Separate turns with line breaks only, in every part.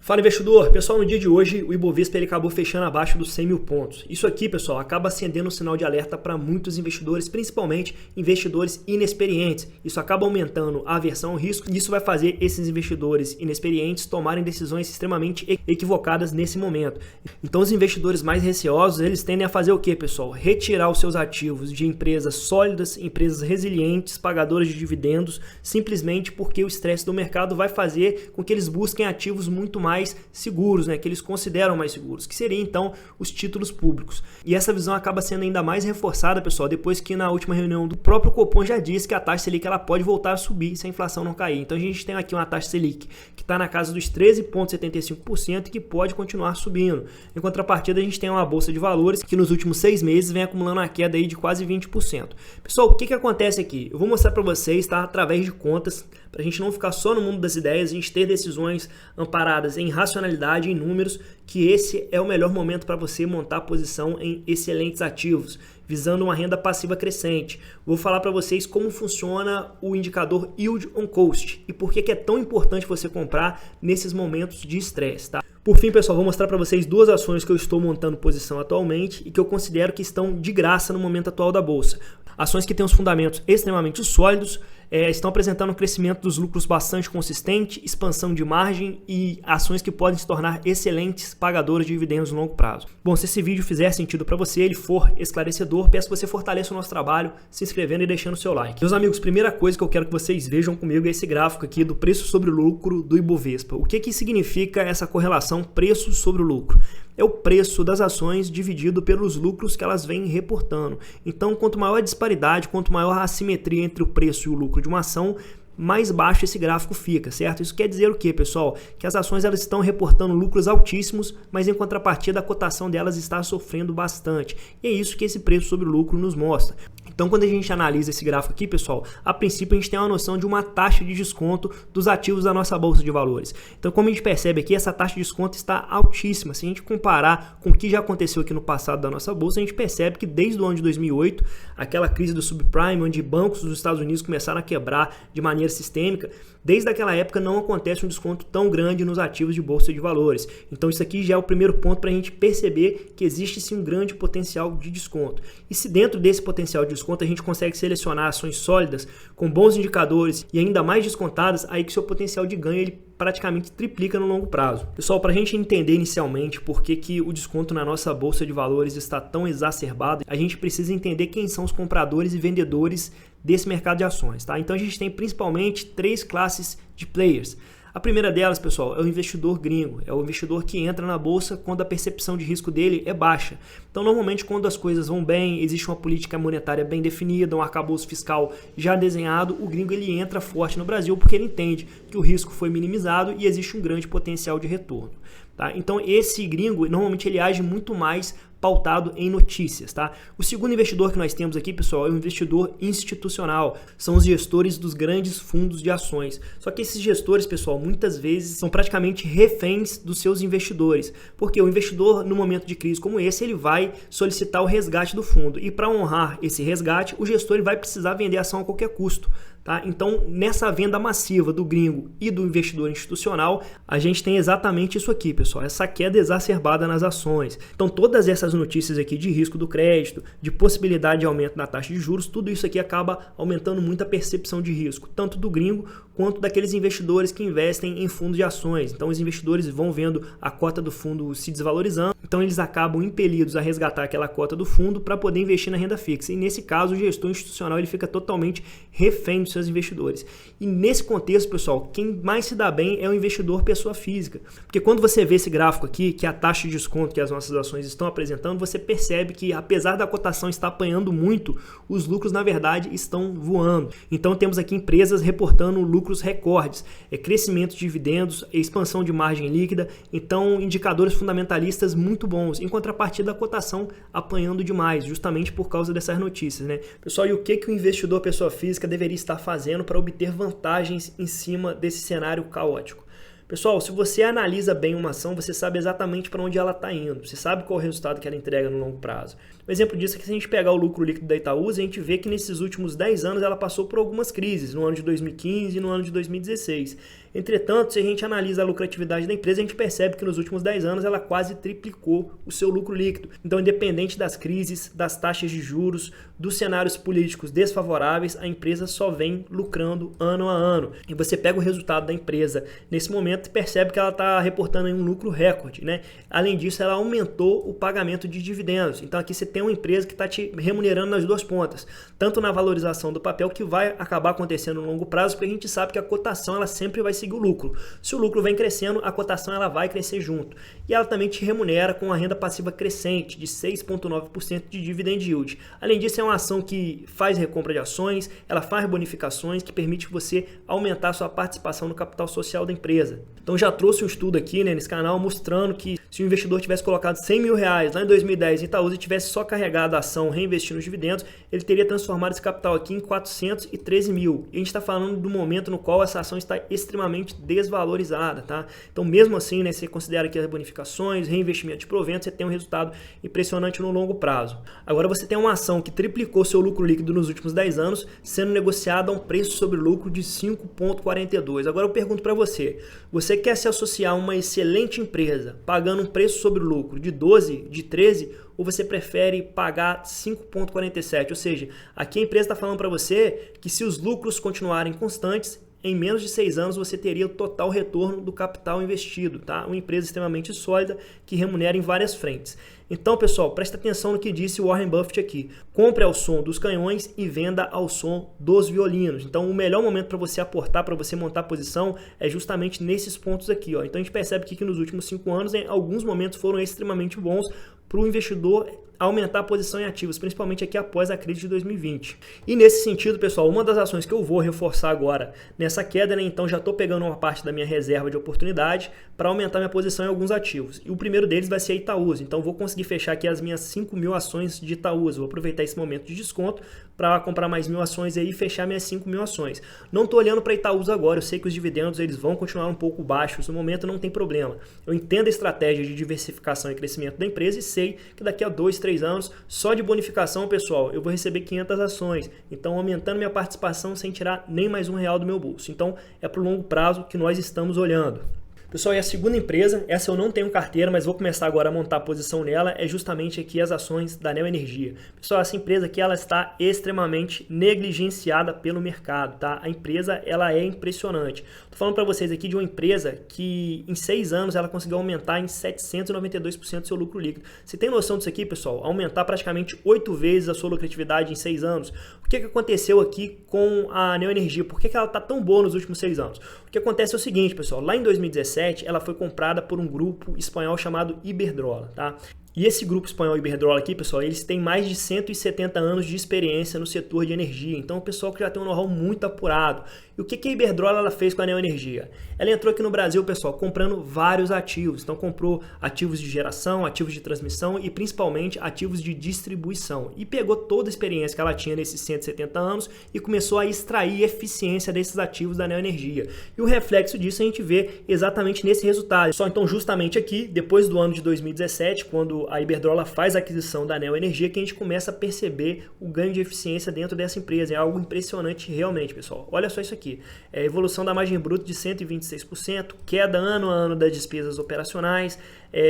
Fala, investidor! Pessoal, no dia de hoje o Ibovespa ele acabou fechando abaixo dos 100 mil pontos. Isso aqui, pessoal, acaba acendendo um sinal de alerta para muitos investidores, principalmente investidores inexperientes. Isso acaba aumentando a aversão ao risco e isso vai fazer esses investidores inexperientes tomarem decisões extremamente equivocadas nesse momento. Então, os investidores mais receosos, eles tendem a fazer o quê, pessoal? Retirar os seus ativos de empresas sólidas, empresas resilientes, pagadoras de dividendos, simplesmente porque o estresse do mercado vai fazer com que eles busquem ativos muito mais seguros, que eles consideram mais seguros, que seriam então os títulos públicos. E essa visão acaba sendo ainda mais reforçada, pessoal, depois que na última reunião do próprio Copom já disse que a taxa Selic ela pode voltar a subir se a inflação não cair. Então a gente tem aqui uma taxa Selic que está na casa dos 13,75% e que pode continuar subindo. Em contrapartida, a gente tem uma bolsa de valores que nos últimos 6 meses vem acumulando uma queda aí de quase 20%. Pessoal, o que acontece aqui? Eu vou mostrar para vocês, tá? Através de contas, para a gente não ficar só no mundo das ideias, a gente ter decisões amparadas em racionalidade, em números, que esse é o melhor momento para você montar posição em excelentes ativos, visando uma renda passiva crescente. Vou falar para vocês como funciona o indicador Yield on Cost e por que é tão importante você comprar nesses momentos de estresse, tá? Por fim, pessoal, vou mostrar para vocês duas ações que eu estou montando posição atualmente e que eu considero que estão de graça no momento atual da bolsa. Ações que têm os fundamentos extremamente sólidos, estão apresentando um crescimento dos lucros bastante consistente, expansão de margem e ações que podem se tornar excelentes pagadoras de dividendos no longo prazo. Bom, se esse vídeo fizer sentido para você, ele for esclarecedor, peço que você fortaleça o nosso trabalho se inscrevendo e deixando o seu like. Meus amigos, primeira coisa que eu quero que vocês vejam comigo é esse gráfico aqui do preço sobre o lucro do Ibovespa. O que significa essa correlação preço sobre o lucro? É o preço das ações dividido pelos lucros que elas vêm reportando. Então, quanto maior a disparidade, quanto maior a assimetria entre o preço e o lucro de uma ação, mais baixo esse gráfico fica, certo? Isso quer dizer o quê, pessoal? Que as ações elas estão reportando lucros altíssimos, mas em contrapartida a cotação delas está sofrendo bastante. E é isso que esse preço sobre o lucro nos mostra. Então, quando a gente analisa esse gráfico aqui, pessoal, a princípio a gente tem uma noção de uma taxa de desconto dos ativos da nossa bolsa de valores. Então, como a gente percebe aqui, essa taxa de desconto está altíssima. Se a gente comparar com o que já aconteceu aqui no passado da nossa bolsa, a gente percebe que desde o ano de 2008, aquela crise do subprime, onde bancos dos Estados Unidos começaram a quebrar de maneira sistêmica, desde aquela época não acontece um desconto tão grande nos ativos de bolsa de valores. Então, isso aqui já é o primeiro ponto para a gente perceber que existe sim um grande potencial de desconto. E se dentro desse potencial de desconto a gente consegue selecionar ações sólidas, com bons indicadores e ainda mais descontadas, aí que seu potencial de ganho ele praticamente triplica no longo prazo. Pessoal, para a gente entender inicialmente por que o desconto na nossa bolsa de valores está tão exacerbado, a gente precisa entender quem são os compradores e vendedores desse mercado de ações, tá? Então a gente tem principalmente 3 classes de players. A primeira delas, pessoal, é o investidor gringo, é o investidor que entra na bolsa quando a percepção de risco dele é baixa. Então, normalmente, quando as coisas vão bem, existe uma política monetária bem definida, um arcabouço fiscal já desenhado, o gringo ele entra forte no Brasil porque ele entende que o risco foi minimizado e existe um grande potencial de retorno. Tá? Então, esse gringo, normalmente, ele age muito mais pautado em notícias, tá? O segundo investidor que nós temos aqui, pessoal, é o investidor institucional. São os gestores dos grandes fundos de ações. Só que esses gestores, pessoal, muitas vezes são praticamente reféns dos seus investidores. Porque o investidor, no momento de crise como esse, ele vai solicitar o resgate do fundo. E para honrar esse resgate, o gestor ele vai precisar vender a ação a qualquer custo. Tá? Então, nessa venda massiva do gringo e do investidor institucional, a gente tem exatamente isso aqui, pessoal, essa queda exacerbada nas ações. Então, todas essas notícias aqui de risco do crédito, de possibilidade de aumento na taxa de juros, tudo isso aqui acaba aumentando muito a percepção de risco, tanto do gringo quanto daqueles investidores que investem em fundos de ações. Então, os investidores vão vendo a cota do fundo se desvalorizando, então eles acabam impelidos a resgatar aquela cota do fundo para poder investir na renda fixa. E nesse caso, o gestor institucional ele fica totalmente refém dos seus investidores. E nesse contexto, pessoal, quem mais se dá bem é o investidor pessoa física. Porque quando você vê esse gráfico aqui, que é a taxa de desconto que as nossas ações estão apresentando, você percebe que apesar da cotação estar apanhando muito, os lucros na verdade estão voando. Então temos aqui empresas reportando lucros recordes, crescimento de dividendos, expansão de margem líquida, então indicadores fundamentalistas muito bons. Em contrapartida, a cotação apanhando demais, justamente por causa dessas notícias, né? Pessoal, e o que o investidor pessoa física deveria estar fazendo para obter vantagens em cima desse cenário caótico? Pessoal, se você analisa bem uma ação, você sabe exatamente para onde ela está indo. Você sabe qual é o resultado que ela entrega no longo prazo. Um exemplo disso é que se a gente pegar o lucro líquido da Itaúsa, a gente vê que nesses últimos 10 anos ela passou por algumas crises, no ano de 2015 e no ano de 2016. Entretanto, se a gente analisa a lucratividade da empresa, a gente percebe que nos últimos 10 anos ela quase triplicou o seu lucro líquido. Então, independente das crises, das taxas de juros, dos cenários políticos desfavoráveis, a empresa só vem lucrando ano a ano. E você pega o resultado da empresa nesse momento e percebe que ela está reportando um lucro recorde, né? Além disso, ela aumentou o pagamento de dividendos. Então, aqui você tem uma empresa que está te remunerando nas duas pontas, tanto na valorização do papel, que vai acabar acontecendo no longo prazo, porque a gente sabe que a cotação ela sempre vai seguir o lucro. Se o lucro vem crescendo, a cotação ela vai crescer junto. E ela também te remunera com a renda passiva crescente de 6,9% de dividend yield. Além disso, é uma ação que faz recompra de ações, ela faz bonificações, que permite você aumentar a sua participação no capital social da empresa. Então já trouxe um estudo aqui, né, nesse canal mostrando que se o investidor tivesse colocado 100 mil reais lá em 2010 em Itaúsa e tivesse só carregado a ação reinvestindo nos dividendos, ele teria transformado esse capital aqui em 413 mil. E a gente está falando do momento no qual essa ação está extremamente desvalorizada, tá? Então mesmo assim, né, você considera que as bonificações, reinvestimento de proventos, você tem um resultado impressionante no longo prazo. Agora você tem uma ação que triplicou seu lucro líquido nos últimos 10 anos, sendo negociada a um preço sobre lucro de 5,42. Agora eu pergunto para você, você quer se associar a uma excelente empresa pagando um preço sobre lucro de 12, de 13, ou você prefere pagar 5,47? Ou seja, aqui a empresa está falando para você que se os lucros continuarem constantes, em menos de 6 anos você teria o total retorno do capital investido, tá? Uma empresa extremamente sólida que remunera em várias frentes. Então, pessoal, presta atenção no que disse o Warren Buffett aqui. Compre ao som dos canhões e venda ao som dos violinos. Então, o melhor momento para você aportar, para você montar a posição, é justamente nesses pontos aqui, ó. Então, a gente percebe que nos últimos 5 anos, em alguns momentos foram extremamente bons para o investidor aumentar a posição em ativos, principalmente aqui após a crise de 2020. E nesse sentido, pessoal, uma das ações que eu vou reforçar agora nessa queda, né, então já estou pegando uma parte da minha reserva de oportunidade para aumentar minha posição em alguns ativos. E o primeiro deles vai ser a Itaúsa. Então vou conseguir fechar aqui as minhas 5 mil ações de Itaúsa. Vou aproveitar esse momento de desconto para comprar mais 1.000 ações aí e fechar minhas 5 mil ações. Não estou olhando para a Itaúsa agora, eu sei que os dividendos eles vão continuar um pouco baixos, no momento não tem problema. Eu entendo a estratégia de diversificação e crescimento da empresa e sei que daqui a 2, 3 anos, só de bonificação, pessoal, eu vou receber 500 ações. Então, aumentando minha participação sem tirar nem mais R$1 do meu bolso. Então, é para o longo prazo que nós estamos olhando. Pessoal, e a segunda empresa, essa eu não tenho carteira, mas vou começar agora a montar a posição nela, é justamente aqui as ações da Neoenergia. Pessoal, essa empresa aqui, ela está extremamente negligenciada pelo mercado, tá? A empresa, ela é impressionante. Tô falando para vocês aqui de uma empresa que em 6 anos ela conseguiu aumentar em 792% seu lucro líquido. Você tem noção disso aqui, pessoal? Aumentar praticamente 8 vezes a sua lucratividade em 6 anos. O que aconteceu aqui com a Neoenergia? Por que ela está tão boa nos últimos 6 anos? O que acontece é o seguinte, pessoal, lá em 2017 ela foi comprada por um grupo espanhol chamado Iberdrola, tá? E esse grupo espanhol Iberdrola aqui, pessoal, eles têm mais de 170 anos de experiência no setor de energia. Então, o pessoal que já tem um know-how muito apurado. E o que a Iberdrola ela fez com a Neoenergia? Ela entrou aqui no Brasil, pessoal, comprando vários ativos. Então, comprou ativos de geração, ativos de transmissão e, principalmente, ativos de distribuição. E pegou toda a experiência que ela tinha nesses 170 anos e começou a extrair eficiência desses ativos da Neoenergia. E o reflexo disso a gente vê exatamente nesse resultado. Só então, justamente aqui, depois do ano de 2017, quando a Iberdrola faz a aquisição da Neoenergia, que a gente começa a perceber o ganho de eficiência dentro dessa empresa. É algo impressionante realmente, pessoal. Olha só isso aqui. É a evolução da margem bruta de 126%, queda ano a ano das despesas operacionais,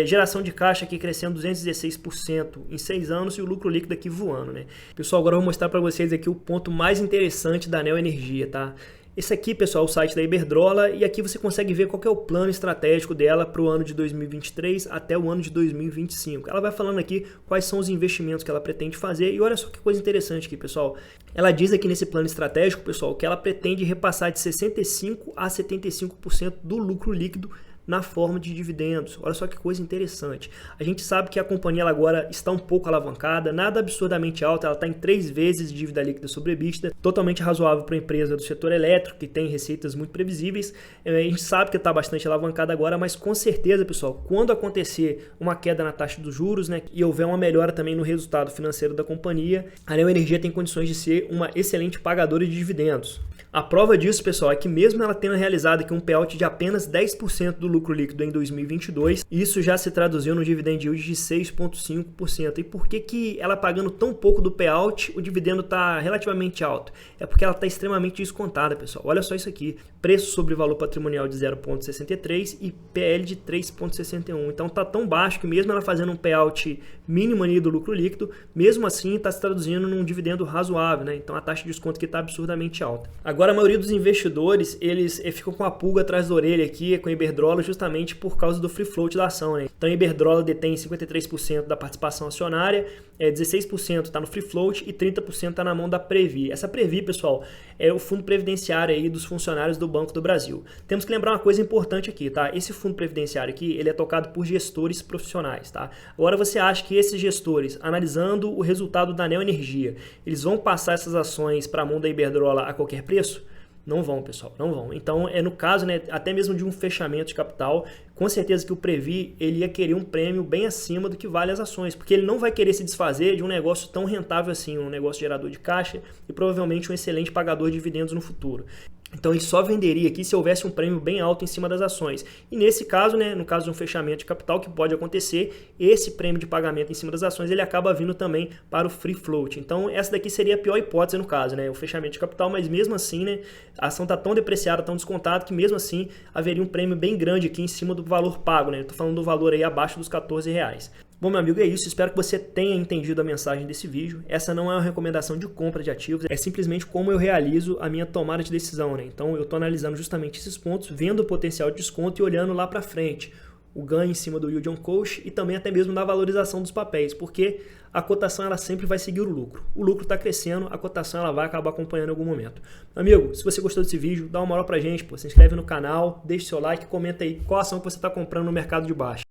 geração de caixa aqui crescendo 216% em 6 anos e o lucro líquido aqui voando, né? Pessoal, agora eu vou mostrar para vocês aqui o ponto mais interessante da Neoenergia, tá? Esse aqui, pessoal, é o site da Iberdrola e aqui você consegue ver qual que é o plano estratégico dela para o ano de 2023 até o ano de 2025. Ela vai falando aqui quais são os investimentos que ela pretende fazer e olha só que coisa interessante aqui, pessoal. Ela diz aqui nesse plano estratégico, pessoal, que ela pretende repassar de 65% a 75% do lucro líquido na forma de dividendos. Olha só que coisa interessante. A gente sabe que a companhia ela agora está um pouco alavancada, nada absurdamente alta, ela está em 3 vezes de dívida líquida sobre EBITDA, totalmente razoável para uma empresa do setor elétrico, que tem receitas muito previsíveis. A gente sabe que está bastante alavancada agora, mas com certeza, pessoal, quando acontecer uma queda na taxa dos juros, né, e houver uma melhora também no resultado financeiro da companhia, a Neoenergia tem condições de ser uma excelente pagadora de dividendos. A prova disso, pessoal, é que mesmo ela tendo realizado aqui um payout de apenas 10% do lucro lucro líquido em 2022. Isso já se traduziu no dividend yield de 6,5%. E por que ela pagando tão pouco do payout, o dividendo está relativamente alto? É porque ela está extremamente descontada, pessoal. Olha só isso aqui. Preço sobre valor patrimonial de 0,63 e PL de 3,61. Então está tão baixo que mesmo ela fazendo um payout mínimo ali do lucro líquido, mesmo assim está se traduzindo num dividendo razoável, né? Então a taxa de desconto que está absurdamente alta. Agora a maioria dos investidores, eles ficam com a pulga atrás da orelha aqui com a Iberdrola justamente por causa do free float da ação, né? Então a Iberdrola detém 53% da participação acionária, 16% está no free float e 30% está na mão da Previ. Essa Previ, pessoal, é o fundo previdenciário aí dos funcionários do Banco do Brasil. Temos que lembrar uma coisa importante aqui, tá? Esse fundo previdenciário aqui, ele é tocado por gestores profissionais, tá? Agora você acha que esses gestores, analisando o resultado da Neoenergia, eles vão passar essas ações para a mão da Iberdrola a qualquer preço? Não vão, pessoal, não vão. Então, no caso, né, até mesmo de um fechamento de capital, com certeza que o Previ, ele ia querer um prêmio bem acima do que vale as ações, porque ele não vai querer se desfazer de um negócio tão rentável assim, um negócio gerador de caixa e provavelmente um excelente pagador de dividendos no futuro. Então ele só venderia aqui se houvesse um prêmio bem alto em cima das ações. E nesse caso, né, no caso de um fechamento de capital que pode acontecer, esse prêmio de pagamento em cima das ações ele acaba vindo também para o free float. Então essa daqui seria a pior hipótese no caso, né, o fechamento de capital, mas mesmo assim, né, a ação está tão depreciada, tão descontada que mesmo assim haveria um prêmio bem grande aqui em cima do valor pago, né? Estou falando do valor aí abaixo dos R$14. Bom, meu amigo, é isso. Espero que você tenha entendido a mensagem desse vídeo. Essa não é uma recomendação de compra de ativos, é simplesmente como eu realizo a minha tomada de decisão, né? Então, eu estou analisando justamente esses pontos, vendo o potencial de desconto e olhando lá para frente. O ganho em cima do yield on cost e também até mesmo da valorização dos papéis, porque a cotação ela sempre vai seguir o lucro. O lucro está crescendo, a cotação ela vai acabar acompanhando em algum momento. Amigo, se você gostou desse vídeo, dá uma moral pra gente, pô, se inscreve no canal, deixa seu like, comenta aí qual ação que você está comprando no mercado de baixo.